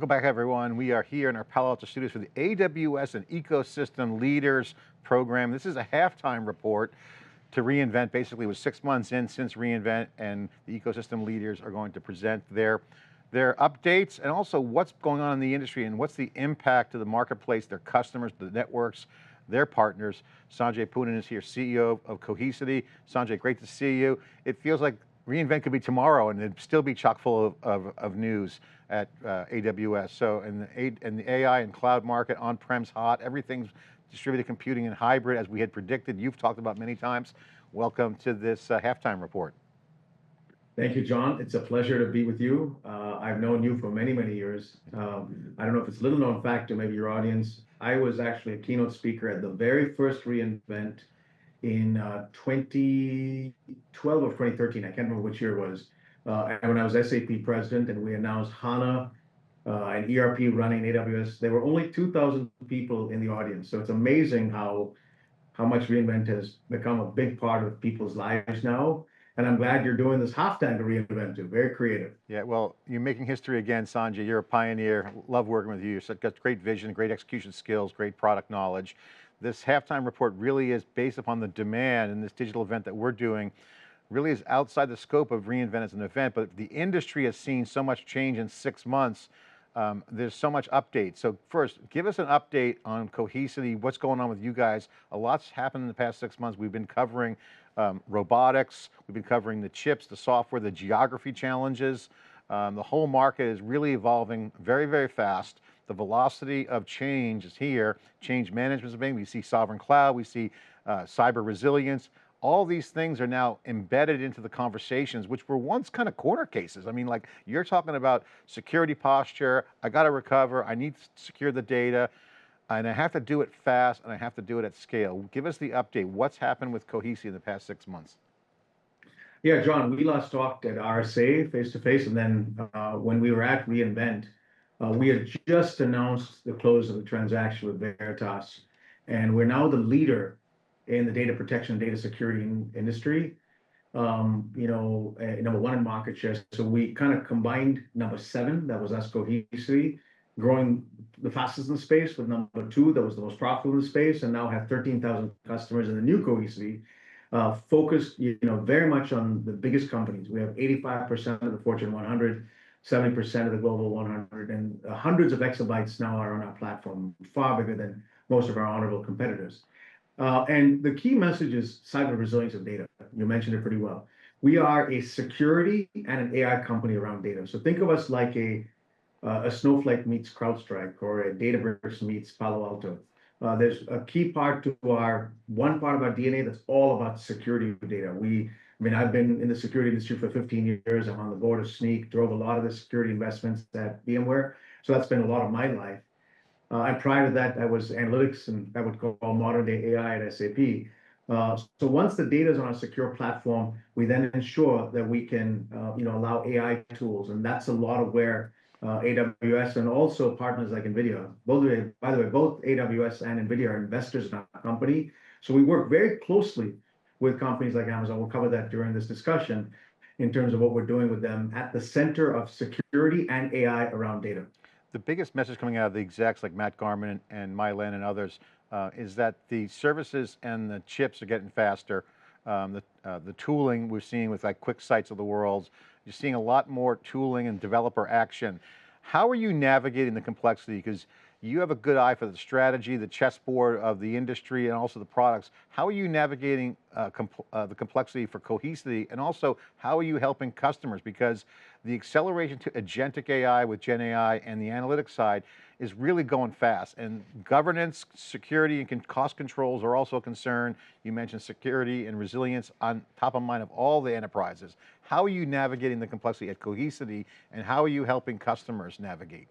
Welcome back, everyone. We are here in our Palo Alto studios for the AWS and Ecosystem Leaders Program. This is a halftime report to reInvent. Basically, it was 6 months in since reInvent, and the ecosystem leaders are going to present their updates and also what's going on in the industry and what's the impact to the marketplace, their customers, the networks, their partners. Sanjay Poonen is here, CEO of Cohesity. Sanjay, great to see you. It feels like reInvent could be tomorrow and it'd still be chock full of news at AWS. So in the AI and cloud market, on-prem's hot, everything's distributed computing and hybrid as we had predicted, you've talked about many times. Welcome to this halftime report. Thank you, John. It's a pleasure to be with you. I've known you for many, many years. I don't know if it's a little known fact to maybe your audience. I was actually a keynote speaker at the very first reInvent in 2012 or 2013. I can't remember which year it was. And when I was SAP president and we announced HANA and ERP running AWS, there were only 2,000 people in the audience. So it's amazing how much reInvent has become a big part of people's lives now. And I'm glad you're doing this halftime to reInvent too. Very creative. Yeah, well, you're making history again, Sanjay. You're a pioneer. Love working with you. You've got great vision, great execution skills, great product knowledge. This halftime report really is based upon the demand in this digital event that we're doing. Really is outside the scope of reInvent as an event, but the industry has seen so much change in 6 months. There's so much update. So first, give us an update on Cohesity, what's going on with you guys. A lot's happened in the past 6 months. We've been covering robotics, we've been covering the chips, the software, the geography challenges. The whole market is really evolving very, very fast. The velocity of change is here. Change management is big. We see sovereign cloud, we see cyber resilience. All these things are now embedded into the conversations, which were once kind of corner cases. I mean, like you're talking about security posture, I got to recover, I need to secure the data, and I have to do it fast, and I have to do it at scale. Give us the update. What's happened with Cohesity in the past 6 months? Yeah, John, we last talked at RSA face-to-face, and then when we were at reInvent, we had just announced the close of the transaction with Veritas, and we're now the leader in the data protection and data security industry. Number one in market share. So we kind of combined number 7, that was us, Cohesity, growing the fastest in the space, with number 2, that was the most profitable in the space, and now have 13,000 customers in the new Cohesity, focused very much on the biggest companies. We have 85% of the Fortune 100, 70% of the Global 100, and hundreds of exabytes now are on our platform, far bigger than most of our honorable competitors. And the key message is cyber resilience of data. You mentioned it pretty well. We are a security and an AI company around data. So think of us like a Snowflake meets CrowdStrike or a Databricks meets Palo Alto. There's a key part to one part of our DNA that's all about security of data. I've been in the security industry for 15 years. I'm on the board of Sneak, drove a lot of the security investments at VMware. So that's been a lot of my life. And prior to that, I was analytics and I would call modern day AI at SAP. So once the data is on a secure platform, we then ensure that we can allow AI tools. And that's a lot of where AWS and also partners like NVIDIA, by the way, both AWS and NVIDIA are investors in our company. So we work very closely with companies like Amazon. We'll cover that during this discussion in terms of what we're doing with them at the center of security and AI around data. The biggest message coming out of the execs like Matt Garman and Mylan and others is that the services and the chips are getting faster. The tooling we're seeing with like quick sites of the world, you're seeing a lot more tooling and developer action. How are you navigating the complexity? Because you have a good eye for the strategy, the chessboard of the industry, and also the products. How are you navigating the complexity for Cohesity? And also, how are you helping customers? Because the acceleration to agentic AI with Gen AI and the analytics side is really going fast. And governance, security, and cost controls are also a concern. You mentioned security and resilience on top of mind of all the enterprises. How are you navigating the complexity at Cohesity, and how are you helping customers navigate?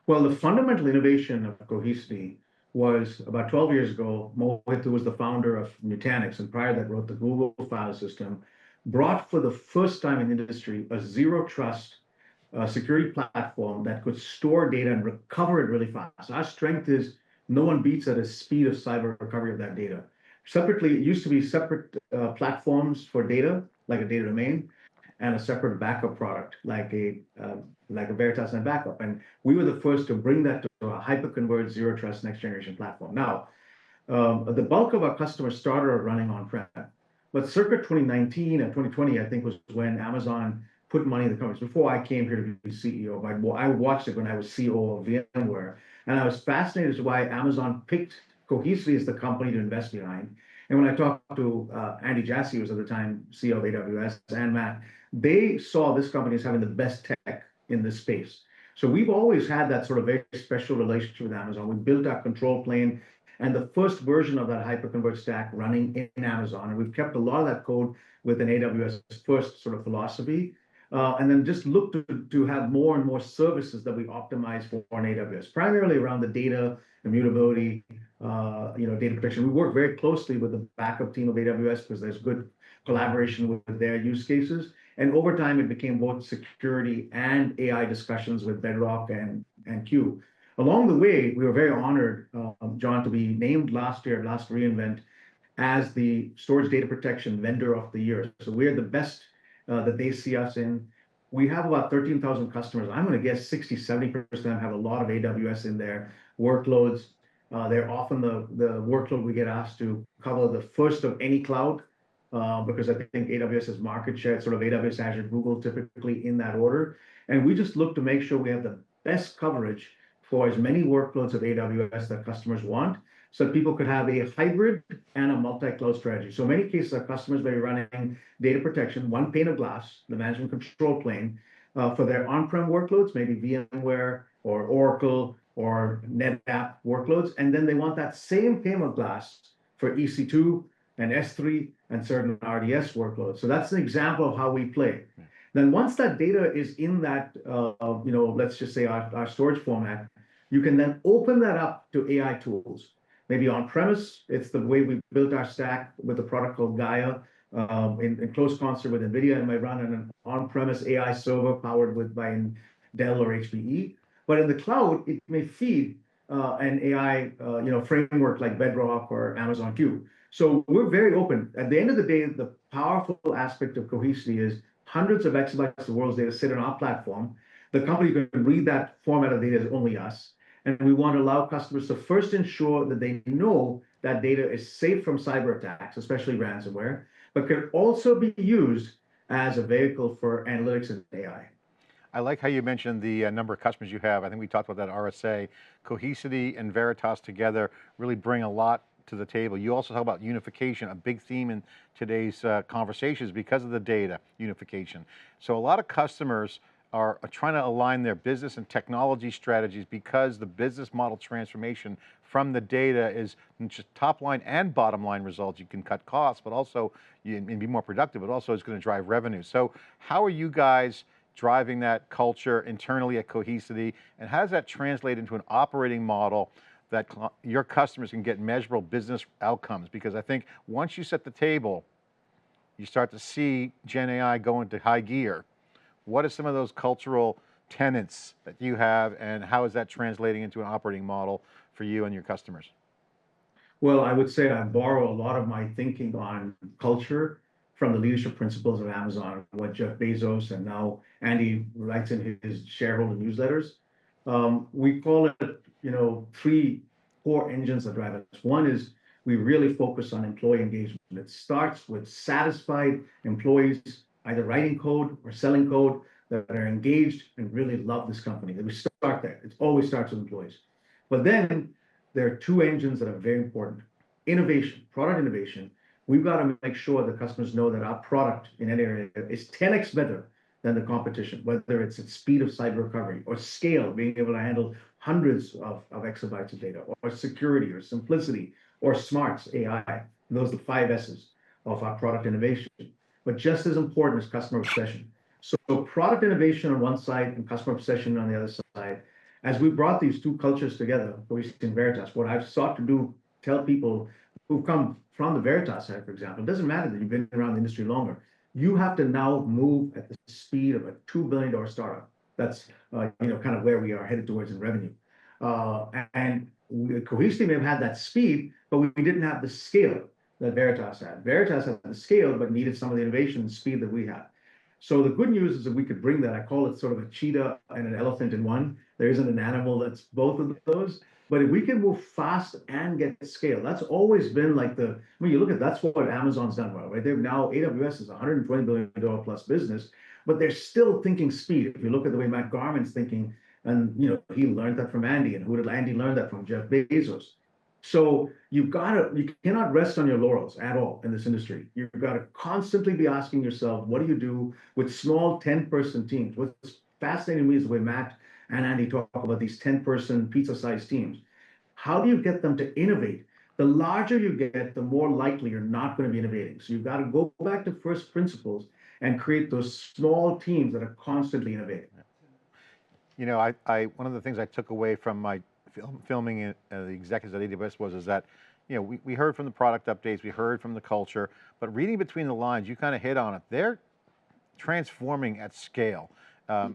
Well, the fundamental innovation of Cohesity was about 12 years ago. Mohit, who was the founder of Nutanix, and prior to that wrote the Google file system, brought for the first time in the industry a zero trust security platform that could store data and recover it really fast. Our strength is no one beats at a speed of cyber recovery of that data. Separately, it used to be separate platforms for data, like a data domain. and a separate backup product like a Veritas and backup. And we were the first to bring that to a hyper-converged zero trust next generation platform. Now, the bulk of our customers started running on-prem, but circa 2019 and 2020, I think, was when Amazon put money in the companies. Before I came here to be CEO, I watched it when I was CEO of VMware, and I was fascinated as to why Amazon picked Cohesity as the company to invest behind. And when I talked to Andy Jassy, who was at the time CEO of AWS, and Matt, they saw this company as having the best tech in this space. So we've always had that sort of very special relationship with Amazon. We built our control plane and the first version of that hyperconverged stack running in Amazon. And we've kept a lot of that code with an AWS first sort of philosophy. And then just look to have more and more services that we optimize for on AWS, primarily around the data, immutability, data protection. We work very closely with the backup team of AWS because there's good collaboration with their use cases. And over time, it became both security and AI discussions with Bedrock and CUBE. Along the way, we were very honored, John, to be named last year, last reInvent, as the storage data protection vendor of the year. So we're the best that they see us in. We have about 13,000 customers. I'm going to guess 60, 70% have a lot of AWS in their workloads. They're often the workload we get asked to cover the first of any cloud, because I think AWS has market share, sort of AWS, Azure, Google, typically in that order. And we just look to make sure we have the best coverage for as many workloads of AWS that customers want, so that people could have a hybrid and a multi-cloud strategy. So in many cases, our customers may be running data protection, one pane of glass, the management control plane, for their on-prem workloads, maybe VMware or Oracle or NetApp workloads. And then they want that same pane of glass for EC2 and S3 and certain RDS workloads. So that's an example of how we play. Then once that data is in that, let's just say our storage format, you can then open that up to AI tools. Maybe on premise, it's the way we built our stack with a product called Gaia in close concert with NVIDIA, and might run an on-premise AI server powered by Dell or HPE. But in the cloud, it may feed an AI framework like Bedrock or Amazon Q. So we're very open. At the end of the day, the powerful aspect of Cohesity is hundreds of exabytes of the world's data sit on our platform. The company who can read that format of data is only us. And we want to allow customers to first ensure that they know that data is safe from cyber attacks, especially ransomware, but can also be used as a vehicle for analytics and AI. I like how you mentioned the number of customers you have. I think we talked about that RSA. Cohesity and Veritas together really bring a lot to the table. You also talk about unification, a big theme in today's conversations because of the data unification. So a lot of customers are trying to align their business and technology strategies because the business model transformation from the data is just top line and bottom line results. You can cut costs, but also you can be more productive, but also it's going to drive revenue. So how are you guys driving that culture internally at Cohesity, and how does that translate into an operating model that your customers can get measurable business outcomes? Because I think once you set the table, you start to see Gen AI go into high gear. What are some of those cultural tenets that you have, and how is that translating into an operating model for you and your customers? Well, I would say I borrow a lot of my thinking on culture from the leadership principles of Amazon, what Jeff Bezos and now Andy writes in his shareholder newsletters. We call it, three core engines that drive us. One is we really focus on employee engagement. It starts with satisfied employees, either writing code or selling code, that are engaged and really love this company. We start there. It always starts with employees. But then there are two engines that are very important. Innovation, product innovation. We've got to make sure that customers know that our product in any area is 10x better than the competition, whether it's its speed of cyber recovery or scale, being able to handle hundreds of exabytes of data, or security or simplicity or smarts, AI. Those are the 5 S's of our product innovation. But just as important is customer obsession. So product innovation on one side and customer obsession on the other side. As we brought these two cultures together, Cohesity and Veritas, what I've sought to do, tell people who've come from the Veritas side, for example, it doesn't matter that you've been around the industry longer. You have to now move at the speed of a $2 billion startup. That's kind of where we are headed towards in revenue. And Cohesity may have had that speed, but we didn't have the scale that Veritas had. Veritas had the scale, but needed some of the innovation and speed that we had. So the good news is that we could bring that. I call it sort of a cheetah and an elephant in one. There isn't an animal that's both of those. But if we can move fast and get scale, that's always been like the, I mean, you look at that's what Amazon's done well, right? They've now, AWS is a $120 billion plus business, but they're still thinking speed. If you look at the way Matt Garman's thinking, and he learned that from Andy, and who did Andy learn that from? Jeff Bezos. So you cannot rest on your laurels at all in this industry. You've got to constantly be asking yourself, what do you do with small 10-person teams? What's fascinating to me is the way Matt and Andy talk about these 10-person pizza-sized teams. How do you get them to innovate? The larger you get, the more likely you're not going to be innovating. So you've got to go back to first principles and create those small teams that are constantly innovating. One of the things I took away from my filming the executives at AWS was that, we heard from the product updates, we heard from the culture, but reading between the lines, you kind of hit on it. They're transforming at scale.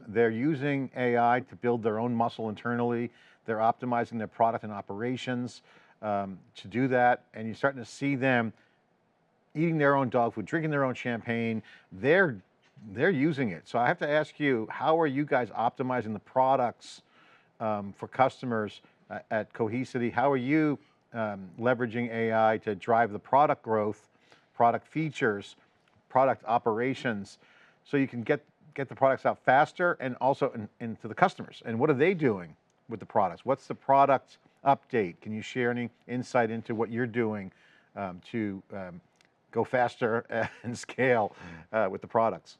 They're using AI to build their own muscle internally. They're optimizing their product and operations to do that. And you're starting to see them eating their own dog food, drinking their own champagne. They're using it. So I have to ask you, how are you guys optimizing the products for customers at Cohesity? How are you leveraging AI to drive the product growth, product features, product operations, so you can get the products out faster and also into the customers? And what are they doing with the products? What's the product update? Can you share any insight into what you're doing to go faster and scale with the products?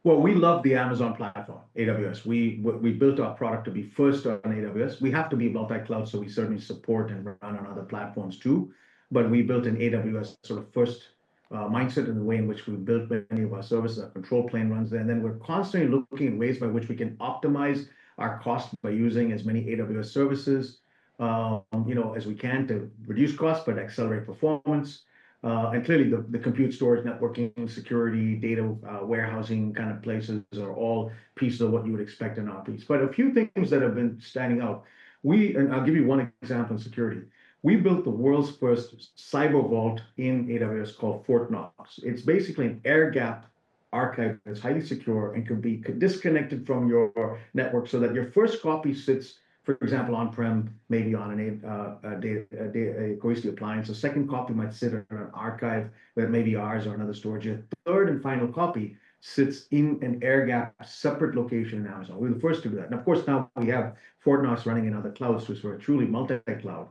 Well, we love the Amazon platform, AWS. We built our product to be first on AWS. We have to be multi-cloud, so we certainly support and run on other platforms too. But we built an AWS sort of first mindset in the way in which we built many of our services. Our control plane runs there, and then we're constantly looking at ways by which we can optimize our cost by using as many AWS services, as we can to reduce costs but accelerate performance. And clearly the compute, storage, networking, security, data warehousing kind of places are all pieces of what you would expect in our piece. But a few things that have been standing out. And I'll give you one example in security. We built the world's first cyber vault in AWS called Fort Knox. It's basically an air-gapped archive that's highly secure and can be disconnected from your network so that your first copy sits, for example, on-prem, maybe on a Cohesity appliance. The second copy might sit in an archive that may be ours or another storage. The third and final copy sits in an air-gapped separate location in Amazon. We were the first to do that. And of course, now we have Fort Knox running in other clouds, so we're truly multi-cloud.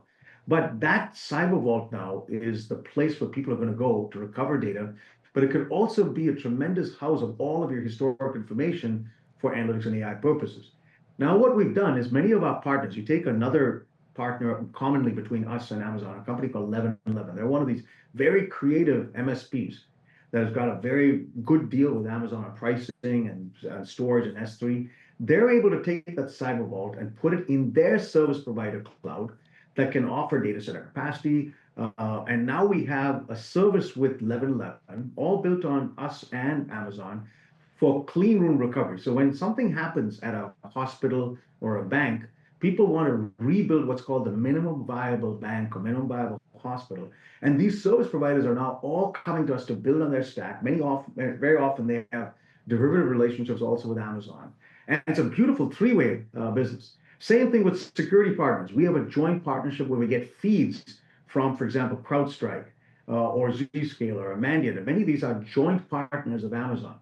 But that cyber vault now is the place where people are going to go to recover data, but it could also be a tremendous house of all of your historic information for analytics and AI purposes. Now, what we've done is many of our partners, you take another partner commonly between us and Amazon, a company called 1111. They're one of these very creative MSPs that has got a very good deal with Amazon on pricing and storage and S3. They're able to take that cyber vault and put it in their service provider cloud that can offer data center capacity. And now we have a service with 1111, all built on us and Amazon, for clean room recovery. So when something happens at a hospital or a bank, people want to rebuild what's called the minimum viable bank or minimum viable hospital. And these service providers are now all coming to us to build on their stack. Very often they have derivative relationships also with Amazon. And it's a beautiful three-way business. Same thing with security partners. We have a joint partnership where we get feeds from, for example, CrowdStrike or Zscaler or Mandiant. And many of these are joint partners of Amazon.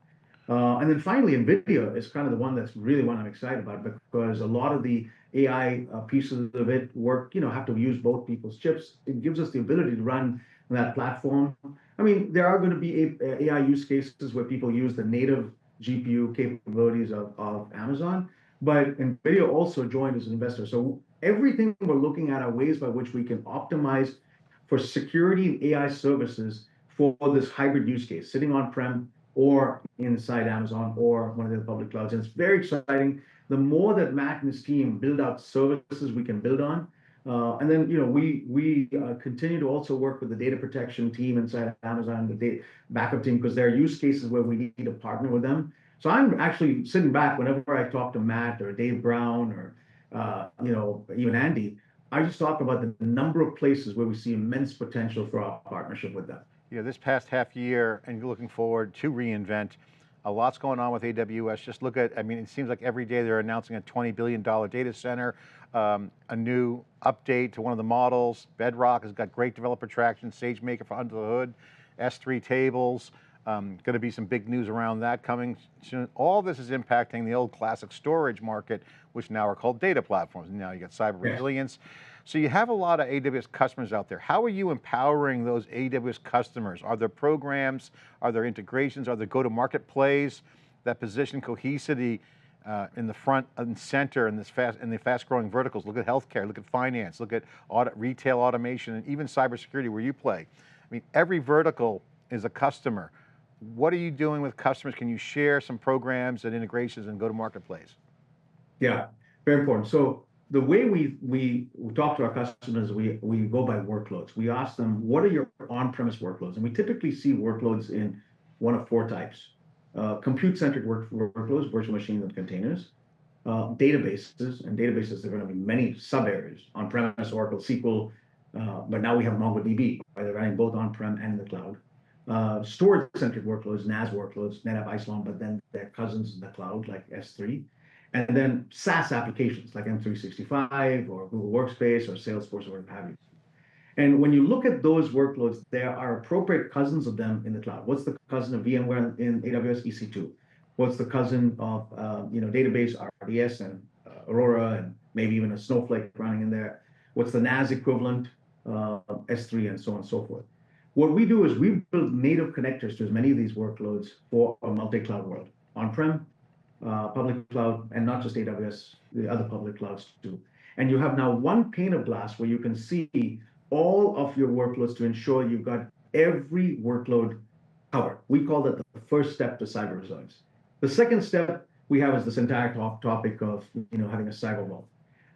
And then finally, NVIDIA is kind of the one that's really one I'm excited about, because a lot of the AI pieces of it have to use both people's chips. It gives us the ability to run that platform. I mean, there are going to be AI use cases where people use the native GPU capabilities of Amazon, but NVIDIA also joined as an investor. So everything we're looking at are ways by which we can optimize for security and AI services for this hybrid use case, sitting on-prem or inside Amazon or one of the public clouds. And it's very exciting. The more that Matt and his team build out services we can build on, and then we continue to also work with the data protection team inside Amazon, the data backup team, because there are use cases where we need to partner with them. So I'm actually sitting back whenever I talk to Matt or Dave Brown or even Andy. I just talk about the number of places where we see immense potential for our partnership with them. This past half year and looking forward to reInvent, A lot's going on with AWS. Just look at, I mean, it seems like every day they're announcing a $20 billion data center, a new update to one of the models. Bedrock has got great developer traction, SageMaker for under the hood, S3 tables, going to be some big news around that coming soon. All this is impacting the old classic storage market, which now are called data platforms. Now you got cyber resilience. So you have a lot of AWS customers out there. How are you empowering those AWS customers? Are there programs, are there integrations, are there go-to-market plays that position Cohesity in the front and center in the fast-growing verticals? Look at healthcare, look at finance, look at retail automation, and even cybersecurity where you play. I mean, every vertical is a customer. What are you doing with customers? Can you share some programs and integrations and go-to-market plays? Yeah, very important. So the way we talk to our customers, we go by workloads. We ask them, what are your on-premise workloads? And we typically see workloads in one of four types. Compute-centric workloads, virtual machines and containers, databases, and databases, there are going to be many sub-areas, on-premise, Oracle, SQL, but now we have MongoDB, right? They're running both on-prem and in the cloud. Storage-centric workloads, NAS workloads, NetApp Isilon, but then their cousins in the cloud, like S3. And then SaaS applications like M365 or Google Workspace or Salesforce or what have you. And when you look at those workloads, there are appropriate cousins of them in the cloud. What's the cousin of VMware in AWS EC2? What's the cousin of database RDS and Aurora and maybe even a Snowflake running in there? What's the NAS equivalent, S3 and so on and so forth? What we do is we build native connectors to as many of these workloads for a multi-cloud world, on-prem, public cloud, and not just AWS, the other public clouds too. And you have now one pane of glass where you can see all of your workloads to ensure you've got every workload covered. We call that the first step to cyber resilience. The second step we have is this entire topic of having a cyber vault.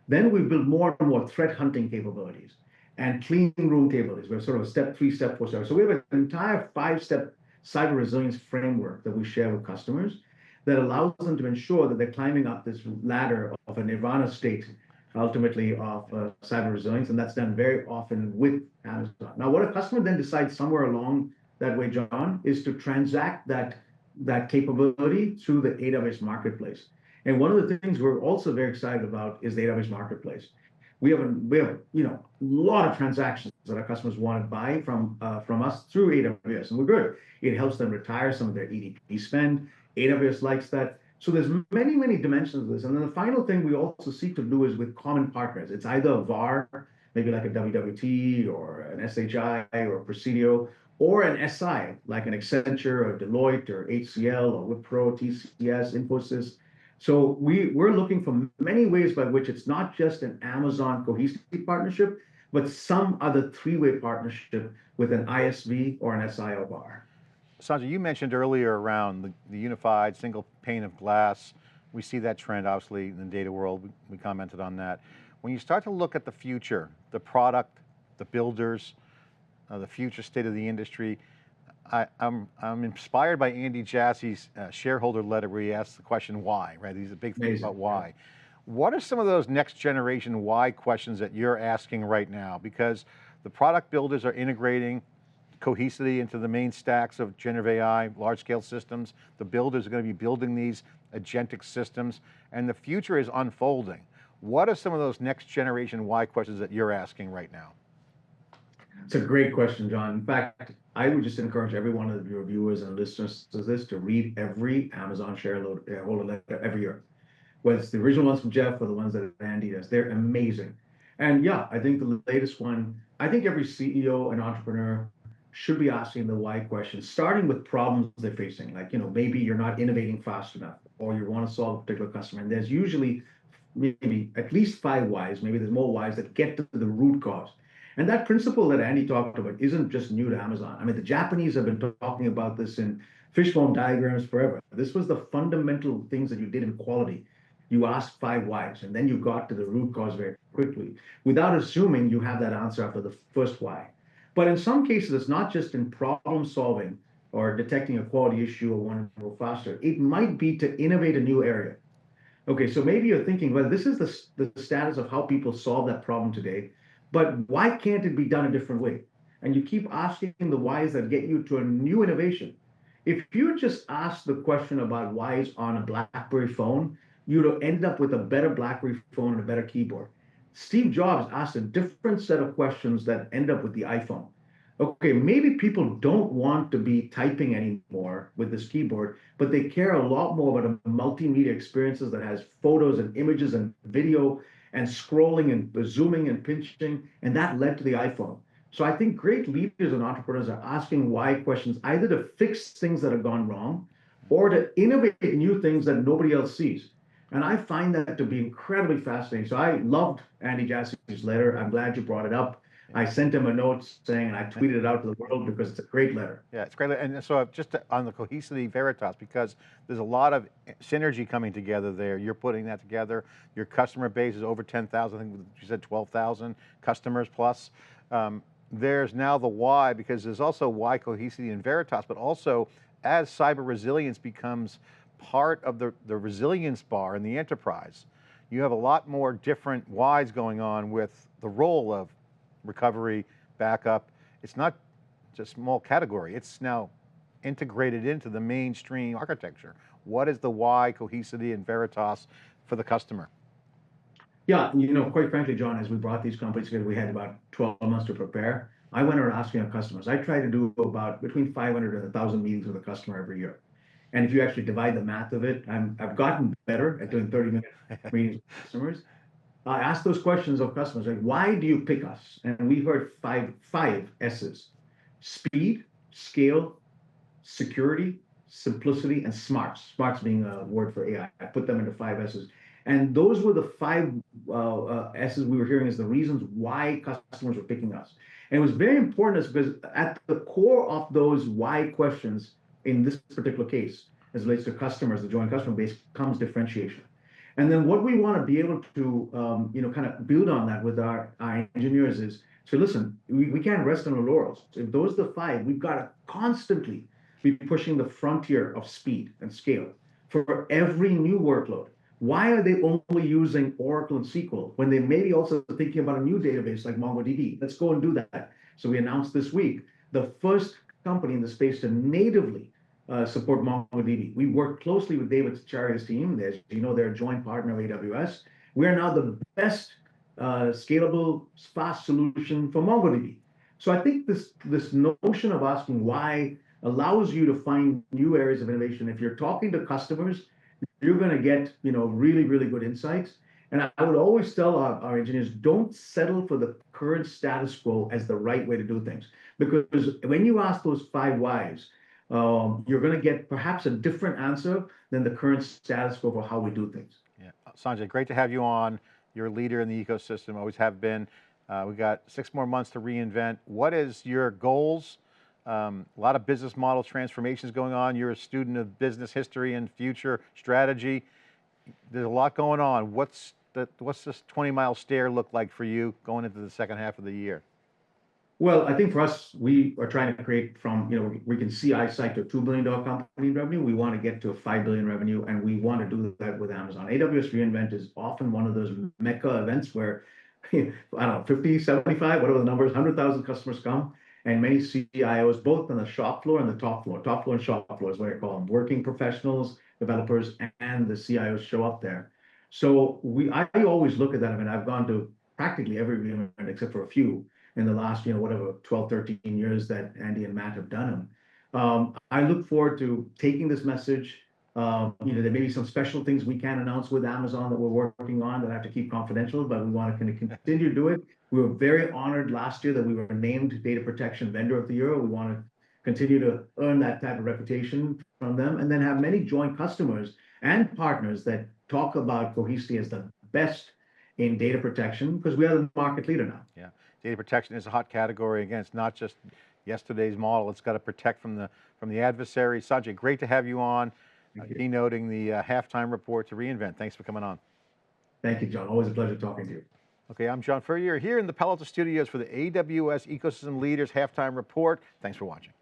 Then we build more and more threat hunting capabilities and clean room capabilities. We're sort of a step 3, step 4, step. So we have an entire 5-step cyber resilience framework that we share with customers that allows them to ensure that they're climbing up this ladder of a nirvana state, ultimately of cyber resilience, and that's done very often with Amazon. Now, what a customer then decides somewhere along that way, John, is to transact that capability through the AWS Marketplace. And one of the things we're also very excited about is the AWS Marketplace. We have a lot of transactions that our customers want to buy from us through AWS, and we're good. It helps them retire some of their EDP spend. AWS likes that. So there's many, many dimensions of this. And then the final thing we also seek to do is with common partners. It's either a VAR, maybe like a WWT or an SHI or a Presidio, or an SI, like an Accenture or Deloitte or HCL or Wipro, TCS, Infosys. So we're looking for many ways by which it's not just an Amazon Cohesity partnership, but some other 3-way partnership with an ISV or an SI or VAR. Sanjay, you mentioned earlier around the unified single pane of glass. We see that trend obviously in the data world. We commented on that. When you start to look at the future, the product, the builders, the future state of the industry, I'm inspired by Andy Jassy's shareholder letter where he asks the question why, right? These are big things about why. What are some of those next generation why questions that you're asking right now? Because the product builders are integrating Cohesity into the main stacks of generative AI, large scale systems. The builders are going to be building these agentic systems, and the future is unfolding. What are some of those next generation why questions that you're asking right now? It's a great question, John. In fact, I would just encourage every one of your viewers and listeners to this to read every Amazon shareholder letter every year. Whether it's the original ones from Jeff or the ones that Andy does, they're amazing. And yeah, I think the latest one, I think every CEO and entrepreneur should be asking the why question, starting with problems they're facing. Like, maybe you're not innovating fast enough, or you want to solve a particular customer. And there's usually maybe at least 5 whys, maybe there's more whys that get to the root cause. And that principle that Andy talked about isn't just new to Amazon. I mean, the Japanese have been talking about this in fishbone diagrams forever. This was the fundamental things that you did in quality. You asked 5 whys, and then you got to the root cause very quickly, without assuming you have that answer after the first why. But in some cases, it's not just in problem solving or detecting a quality issue or wanting to go faster. It might be to innovate a new area. Okay, so maybe you're thinking, well, this is the status of how people solve that problem today, but why can't it be done a different way? And you keep asking the whys that get you to a new innovation. If you just asked the question about why it's on a BlackBerry phone, you'd have ended up with a better BlackBerry phone and a better keyboard. Steve Jobs asked a different set of questions that end up with the iPhone. Okay, maybe people don't want to be typing anymore with this keyboard, but they care a lot more about a multimedia experiences that has photos and images and video and scrolling and zooming and pinching, and that led to the iPhone. So I think great leaders and entrepreneurs are asking why questions, either to fix things that have gone wrong or to innovate new things that nobody else sees. And I find that to be incredibly fascinating. So I loved Andy Jassy's letter. I'm glad you brought it up. I sent him a note saying, and I tweeted it out to the world because it's a great letter. Yeah, it's great. And so just on the Cohesity Veritas, because there's a lot of synergy coming together there. You're putting that together. Your customer base is over 10,000, I think you said 12,000 customers plus. There's now the why, because there's also why Cohesity and Veritas, but also as cyber resilience becomes part of the resilience bar in the enterprise, you have a lot more different whys going on with the role of recovery, backup. It's not just a small category, it's now integrated into the mainstream architecture. What is the why Cohesity and Veritas for the customer? Yeah, quite frankly, John, as we brought these companies together, we had about 12 months to prepare. I went around asking our customers. I try to do about between 500 and 1,000 meetings with a customer every year. And if you actually divide the math of it, I've gotten better at doing 30-minute meetings with customers. I asked those questions of customers, like, why do you pick us? And we heard five S's: speed, scale, security, simplicity, and smarts. Smarts being a word for AI. I put them into five S's. And those were the five S's we were hearing as the reasons why customers were picking us. And it was very important because at the core of those why questions in this particular case, as it relates to customers, the joint customer base, comes differentiation. And then what we want to be able to, kind of build on that with our engineers is, so listen, we can't rest on our laurels. If those are the five, we've got to constantly be pushing the frontier of speed and scale for every new workload. Why are they only using Oracle and SQL when they may be also thinking about a new database like MongoDB? Let's go and do that. So we announced this week the first company in the space to natively support MongoDB. We work closely with David Charia's team. As you know, they're a joint partner of AWS. We are now the best scalable, fast solution for MongoDB. So I think this notion of asking why allows you to find new areas of innovation. If you're talking to customers, you're going to get really, really good insights. And I would always tell our engineers, don't settle for the current status quo as the right way to do things. Because when you ask those five whys, you're going to get perhaps a different answer than the current status quo for how we do things. Yeah, Sanjay, great to have you on. You're a leader in the ecosystem, always have been. We got 6 more months to reinvent. What is your goals? A lot of business model transformations going on. You're a student of business history and future strategy. There's a lot going on. What's this 20-mile stare look like for you going into the second half of the year? Well, I think for us, we are trying to create from, we can see eyesight to a $2 billion company revenue. We want to get to a $5 billion revenue, and we want to do that with Amazon. AWS reInvent is often one of those mecca events where, I don't know, 50, 75, whatever the numbers, 100,000 customers come, and many CIOs, both on the shop floor and the top floor and shop floor is what I call them, working professionals, developers, and the CIOs show up there. So I always look at that. I mean, I've gone to practically every reInvent except for a few in the last, 12, 13 years that Andy and Matt have done them. I look forward to taking this message. There may be some special things we can announce with Amazon that we're working on that I have to keep confidential, but we want to continue to do it. We were very honored last year that we were named Data Protection Vendor of the Year. We want to continue to earn that type of reputation from them, and then have many joint customers and partners that talk about Cohesity as the best in data protection, because we are the market leader now. Yeah, data protection is a hot category. Again, it's not just yesterday's model. It's got to protect from the adversary. Sanjay, great to have you on, keynoting the halftime report to reInvent. Thanks for coming on. Thank you, John. Always a pleasure talking to you. Okay, I'm John Furrier here in the Palo Alto Studios for the AWS Ecosystem Leaders Halftime Report. Thanks for watching.